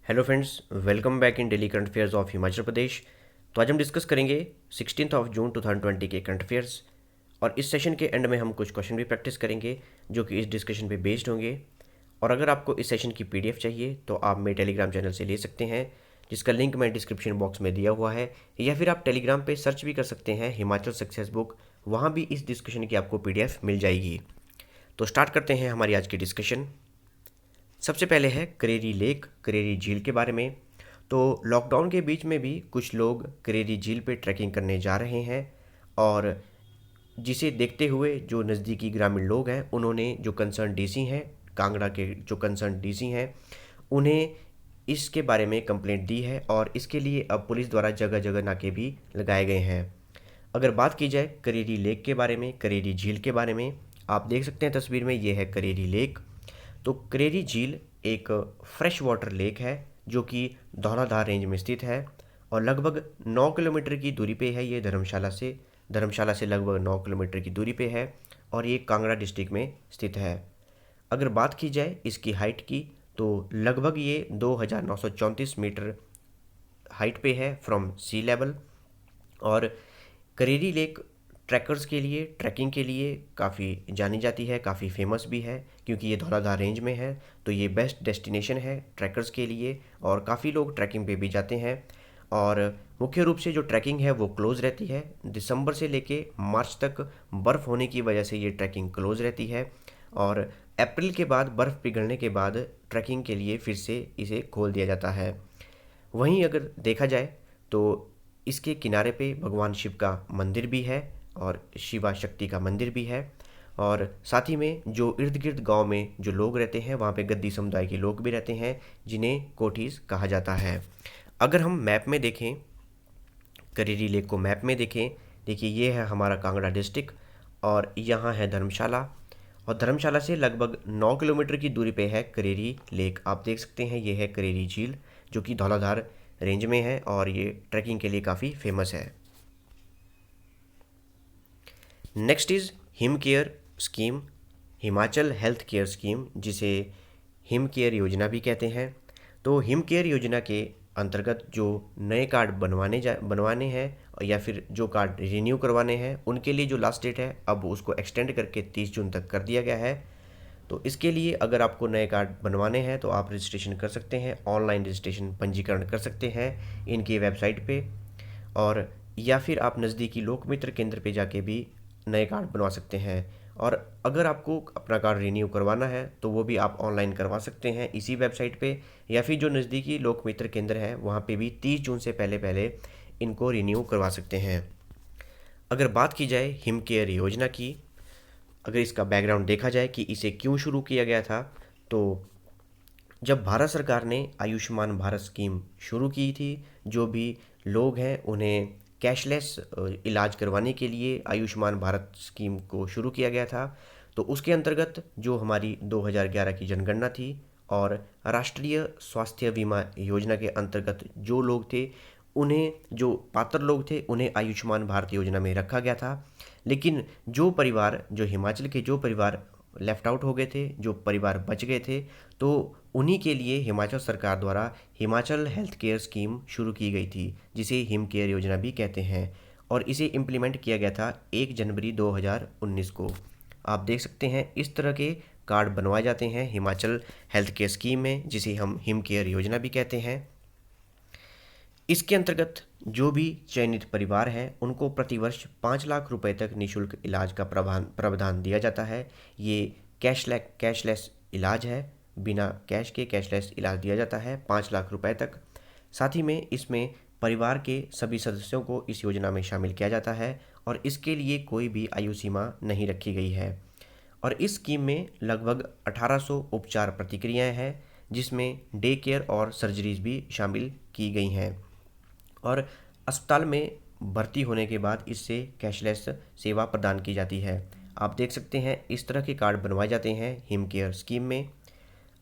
Hello friends, welcome back in daily current affairs of Himachal Pradesh. तो आज हम डिस्कस करेंगे 16 जून 2020 के करंट अफेयर्स। और इस सेशन के एंड में हम कुछ क्वेश्चन भी प्रैक्टिस करेंगे जो कि इस डिस्कशन पे बेस्ड होंगे। और अगर आपको इस सेशन की पीडीएफ चाहिए तो आप मेरे टेलीग्राम चैनल से ले सकते हैं, जिसका लिंक मैं डिस्क्रिप्शन बॉक्स में दिया हुआ है, या फिर आप टेलीग्राम पे सर्च भी कर सकते हैं हिमाचल सक्सेस बुक। वहाँ भी इस डिस्कशन की आपको पीडीएफ मिल जाएगी। तो स्टार्ट करते हैं हमारी आज की डिस्कशन। सबसे पहले है करेरी लेक, करेरी झील के बारे में। तो लॉकडाउन के बीच में भी कुछ लोग करेरी झील पे ट्रैकिंग करने जा रहे हैं, और जिसे देखते हुए जो नज़दीकी ग्रामीण लोग हैं उन्होंने जो कंसर्न डीसी हैं, कांगड़ा के जो कंसर्न डीसी हैं, उन्हें इसके बारे में कंप्लेंट दी है। और इसके लिए अब पुलिस द्वारा जगह जगह नाके भी लगाए गए हैं। अगर बात की जाए करेरी लेक के बारे में, करेरी झील के बारे में, आप देख सकते हैं तस्वीर में, ये है करेरी लेक। तो करेरी झील एक फ्रेश वाटर लेक है जो कि धौलाधार रेंज में स्थित है, और लगभग 9 किलोमीटर की दूरी पे है ये धर्मशाला से लगभग 9 किलोमीटर की दूरी पे है, और ये कांगड़ा डिस्ट्रिक्ट में स्थित है। अगर बात की जाए इसकी हाइट की, तो लगभग ये 2934 मीटर हाइट पे है फ्रॉम सी लेवल। और करेरी लेक ट्रैकर्स के लिए, ट्रैकिंग के लिए काफ़ी जानी जाती है, काफ़ी फेमस भी है, क्योंकि ये धौलाधार रेंज में है। तो ये बेस्ट डेस्टिनेशन है ट्रैकर्स के लिए, और काफ़ी लोग ट्रैकिंग पे भी जाते हैं। और मुख्य रूप से जो ट्रैकिंग है वो क्लोज़ रहती है। दिसंबर से लेके मार्च तक बर्फ़ होने की वजह से ये ट्रैकिंग क्लोज़ रहती है, और अप्रैल के बाद बर्फ़ पिघलने के बाद ट्रैकिंग के लिए फिर से इसे खोल दिया जाता है। वहीं अगर देखा जाए तो इसके किनारे पे भगवान शिव का मंदिर भी है, और शिवा शक्ति का मंदिर भी है। और साथ ही में जो इर्द गिर्द गांव में जो लोग रहते हैं, वहाँ पे गद्दी समुदाय के लोग भी रहते हैं, जिन्हें कोठीज कहा जाता है। अगर हम मैप में देखें, करेरी लेक को मैप में देखें, देखिए ये है हमारा कांगड़ा डिस्ट्रिक्ट, और यहाँ है धर्मशाला। और धर्मशाला से लगभग 9 किलोमीटर की दूरी पे है करेरी लेक। आप देख सकते हैं ये है करेरी झील, जो कि धौलाधार रेंज में है, और ये ट्रैकिंग के लिए काफ़ी फेमस है। Next is him care scheme, Himachal health care scheme, जिसे हिम केयर योजना भी कहते हैं। तो हिम केयर योजना के अंतर्गत जो नए कार्ड बनवाने हैं, या फिर जो कार्ड रिन्यू करवाने हैं, उनके लिए जो लास्ट डेट है अब उसको एक्सटेंड करके 30 जून तक कर दिया गया है। तो इसके लिए अगर आपको नए कार्ड बनवाने हैं तो आप रजिस्ट्रेशन कर सकते हैं, ऑनलाइन रजिस्ट्रेशन पंजीकरण कर सकते हैं इनकी वेबसाइट पे, और या फिर आप नज़दीकी लोक मित्र केंद्र पे जाके भी नए कार्ड बनवा सकते हैं। और अगर आपको अपना कार्ड रिन्यू करवाना है तो वो भी आप ऑनलाइन करवा सकते हैं इसी वेबसाइट पे, या फिर जो नज़दीकी लोक मित्र केंद्र है वहाँ पे भी 30 जून से पहले पहले इनको रिन्यू करवा सकते हैं। अगर बात की जाए हिम केयर योजना की, अगर इसका बैकग्राउंड देखा जाए कि इसे क्यों शुरू किया गया था, तो जब भारत सरकार ने आयुष्मान भारत स्कीम शुरू की थी, जो भी लोग हैं उन्हें कैशलेस इलाज करवाने के लिए आयुष्मान भारत स्कीम को शुरू किया गया था। तो उसके अंतर्गत जो हमारी 2011 की जनगणना थी, और राष्ट्रीय स्वास्थ्य बीमा योजना के अंतर्गत जो लोग थे, उन्हें, जो पात्र लोग थे, उन्हें आयुष्मान भारत योजना में रखा गया था। लेकिन जो परिवार, जो हिमाचल के जो परिवार लेफ्ट आउट हो गए थे, जो परिवार बच गए थे, तो उन्हीं के लिए हिमाचल सरकार द्वारा हिमाचल हेल्थ केयर स्कीम शुरू की गई थी, जिसे हिम केयर योजना भी कहते हैं। और इसे इम्प्लीमेंट किया गया था 1 जनवरी 2019 को। आप देख सकते हैं इस तरह के कार्ड बनवाए जाते हैं हिमाचल हेल्थ केयर स्कीम में, जिसे हम हिम केयर योजना भी कहते हैं। इसके अंतर्गत जो भी चयनित परिवार हैं उनको प्रतिवर्ष 5 लाख रुपए तक निःशुल्क इलाज का प्रावधान दिया जाता है। ये कैशलेस इलाज है, बिना कैश के कैशलेस इलाज दिया जाता है 5 लाख रुपए तक। साथ ही में इसमें परिवार के सभी सदस्यों को इस योजना में शामिल किया जाता है, और इसके लिए कोई भी आयु सीमा नहीं रखी गई है। और इस स्कीम में लगभग 1800 उपचार प्रतिक्रियाएं हैं, जिसमें डे केयर और सर्जरीज भी शामिल की गई हैं। और अस्पताल में भर्ती होने के बाद इससे कैशलेस सेवा प्रदान की जाती है। आप देख सकते हैं इस तरह के कार्ड बनवाए जाते हैं हिम केयर स्कीम में।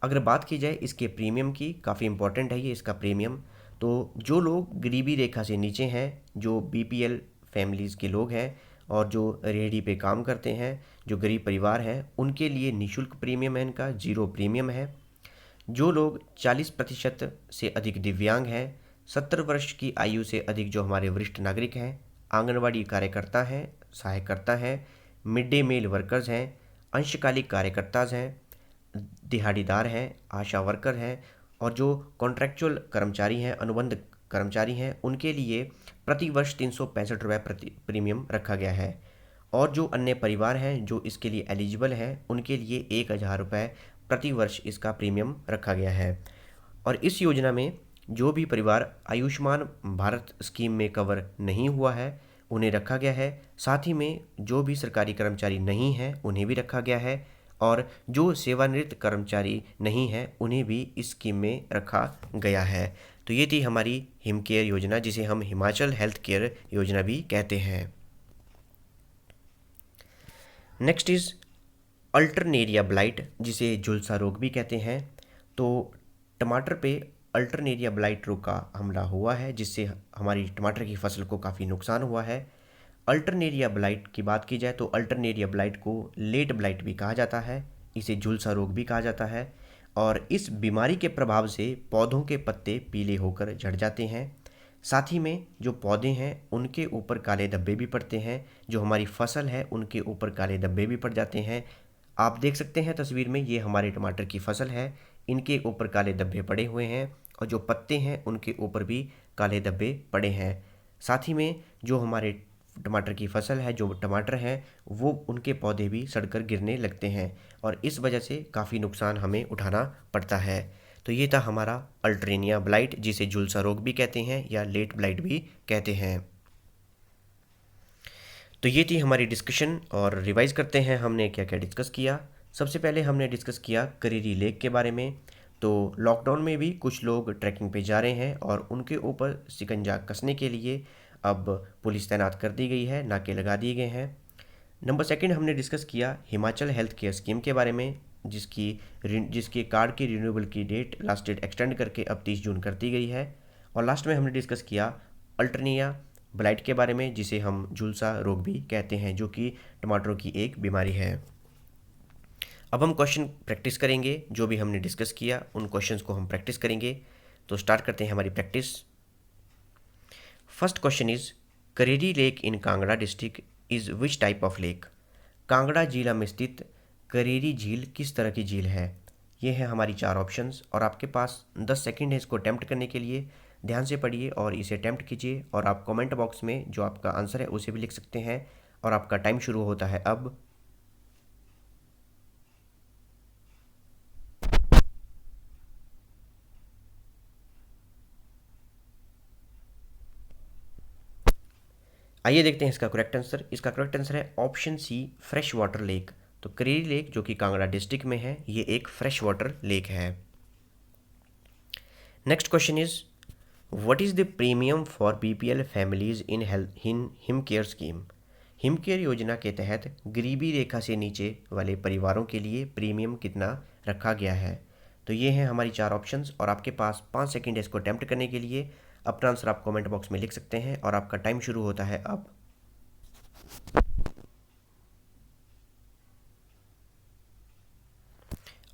अगर बात की जाए इसके प्रीमियम की, काफ़ी इंपॉर्टेंट है ये इसका प्रीमियम। तो जो लोग गरीबी रेखा से नीचे हैं, जो बीपीएल फैमिलीज़ के लोग हैं, और जो रेहड़ी पे काम करते हैं, जो गरीब परिवार हैं, उनके लिए निःशुल्क प्रीमियम है, इनका जीरो प्रीमियम है। जो लोग 40% से अधिक दिव्यांग हैं, 70 वर्ष की आयु से अधिक जो हमारे वरिष्ठ नागरिक हैं, आंगनवाड़ी कार्यकर्ता हैं, सहायकर्ता हैं, मिड डे मील वर्कर्स हैं, अंशकालिक कार्यकर्ता हैं, दिहाड़ीदार हैं, आशा वर्कर हैं और जो कॉन्ट्रैक्चुअल कर्मचारी हैं, अनुबंध कर्मचारी हैं, उनके लिए प्रति वर्ष 365 रुपये प्रति प्रीमियम रखा गया है। और जो अन्य परिवार हैं जो इसके लिए एलिजिबल हैं, उनके लिए 1000 रुपये प्रति वर्ष इसका प्रीमियम रखा गया है। और इस योजना में जो भी परिवार आयुष्मान भारत स्कीम में कवर नहीं हुआ है उन्हें रखा गया है। साथ ही में जो भी सरकारी कर्मचारी नहीं हैं उन्हें भी रखा गया है और जो सेवानिवृत्त कर्मचारी नहीं हैं उन्हें भी इस स्कीम में रखा गया है। तो ये थी हमारी हिम केयर योजना, जिसे हम हिमाचल हेल्थ केयर योजना भी कहते हैं। नेक्स्ट इज़ अल्टरनेरिया ब्लाइट, जिसे झुलसा रोग भी कहते हैं। तो टमाटर पे अल्टरनेरिया ब्लाइट रोग का हमला हुआ है, जिससे हमारी टमाटर की फसल को काफ़ी नुकसान हुआ है। अल्टरनेरिया ब्लाइट की बात की जाए तो अल्टरनेरिया ब्लाइट को लेट ब्लाइट भी कहा जाता है, इसे झुलसा रोग भी कहा जाता है। और इस बीमारी के प्रभाव से पौधों के पत्ते पीले होकर झड़ जाते हैं। साथ ही में जो पौधे हैं उनके ऊपर काले धब्बे भी पड़ते हैं, जो हमारी फसल है उनके ऊपर काले धब्बे भी पड़ जाते हैं। आप देख सकते हैं तस्वीर में, ये हमारे टमाटर की फसल है, इनके ऊपर काले धब्बे पड़े हुए हैं और जो पत्ते हैं उनके ऊपर भी काले धब्बे पड़े हैं। साथ ही में जो हमारे टमाटर की फसल है, जो टमाटर हैं, वो उनके पौधे भी सड़कर गिरने लगते हैं और इस वजह से काफ़ी नुकसान हमें उठाना पड़ता है। तो ये था हमारा अल्टरनेरिया ब्लाइट, जिसे झुलसा रोग भी कहते हैं या लेट ब्लाइट भी कहते हैं। तो ये थी हमारी डिस्कशन और रिवाइज करते हैं हमने क्या क्या डिस्कस किया। सबसे पहले हमने डिस्कस किया करीरी लेक के बारे में। तो लॉकडाउन में भी कुछ लोग ट्रैकिंग पे जा रहे हैं और उनके ऊपर शिकंजा कसने के लिए अब पुलिस तैनात कर दी गई है, नाके लगा दिए गए हैं। नंबर सेकंड हमने डिस्कस किया हिमाचल हेल्थ केयर स्कीम के बारे में, जिसके कार्ड की रिन्यूएबल की डेट लास्ट डेट एक्सटेंड करके अब 30 जून कर दी गई है। और लास्ट में हमने डिस्कस किया अल्टरनेरिया ब्लाइट के बारे में, जिसे हम झुलसा रोग भी कहते हैं, जो कि टमाटरों की एक बीमारी है। अब हम क्वेश्चन प्रैक्टिस करेंगे, जो भी हमने डिस्कस किया उन क्वेश्चंस को हम प्रैक्टिस करेंगे। तो स्टार्ट करते हैं हमारी practice. First question is Kareri lake in Kangra district is which type of lake. Kangra जिला में स्थित करेरी झील किस तरह की झील है। ये है हमारी 4 ऑप्शंस और आपके पास 10 सेकंड है इसको अटैम्प्ट करने के लिए। ध्यान से पढ़िए और इसे अटैम्प्ट कीजिए और आप कमेंट बॉक्स में जो आपका आंसर है उसे भी लिख सकते हैं और आपका टाइम शुरू होता है अब। आइए देखते हैं इसका करेक्ट आंसर। इसका करेक्ट आंसर है option C, fresh water lake. तो करेरी लेक जो कि कांगड़ा डिस्ट्रिक्ट में है, ये एक फ्रेश वाटर लेक है। Next question is what is the premium for BPL families in him care scheme. Him care योजना के तहत गरीबी रेखा से नीचे वाले परिवारों के लिए प्रीमियम कितना रखा गया है। तो ये हैं हमारी 4 ऑप्शंस और आपके पास 5 सेकंड है इसको अटैम्प्ट करने के लिए। अपना आंसर आप कमेंट बॉक्स में लिख सकते हैं और आपका टाइम शुरू होता है अब।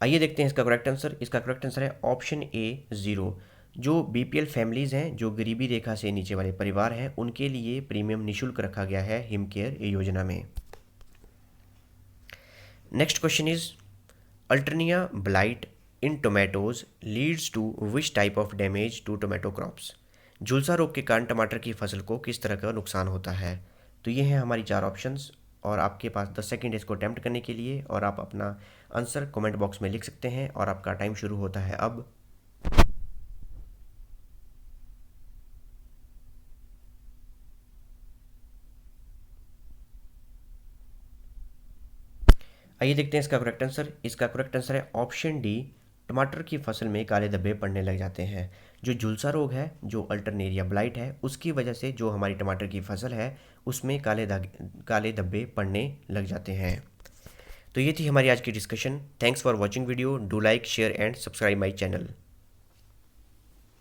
आइए देखते हैं इसका करेक्ट आंसर। इसका करेक्ट आंसर है ऑप्शन ए 0। जो बीपीएल फैमिलीज हैं, जो गरीबी रेखा से नीचे वाले परिवार हैं, उनके लिए प्रीमियम निःशुल्क रखा गया है हिम केयर योजना में। Next question is alternaria blight in tomatoes leads to which type of damage to tomato crops. झुलसा रोग के कारण टमाटर की फसल को किस तरह का नुकसान होता है। तो ये हैं हमारी 4 ऑप्शंस और आपके पास 10 सेकंड इसको अटैम्प्ट करने के लिए और आप अपना आंसर कमेंट बॉक्स में लिख सकते हैं और आपका टाइम शुरू होता है अब। आइए देखते हैं इसका करेक्ट आंसर। इसका करेक्ट आंसर है ऑप्शन डी, टमाटर की फसल में काले धब्बे पड़ने लग जाते हैं। जो झुलसा रोग है, जो अल्टरनेरिया ब्लाइट है, उसकी वजह से जो हमारी टमाटर की फसल है उसमें काले धब्बे पड़ने लग जाते हैं। तो ये थी हमारी आज की discussion. Thanks for watching video. Do like, share and subscribe my channel.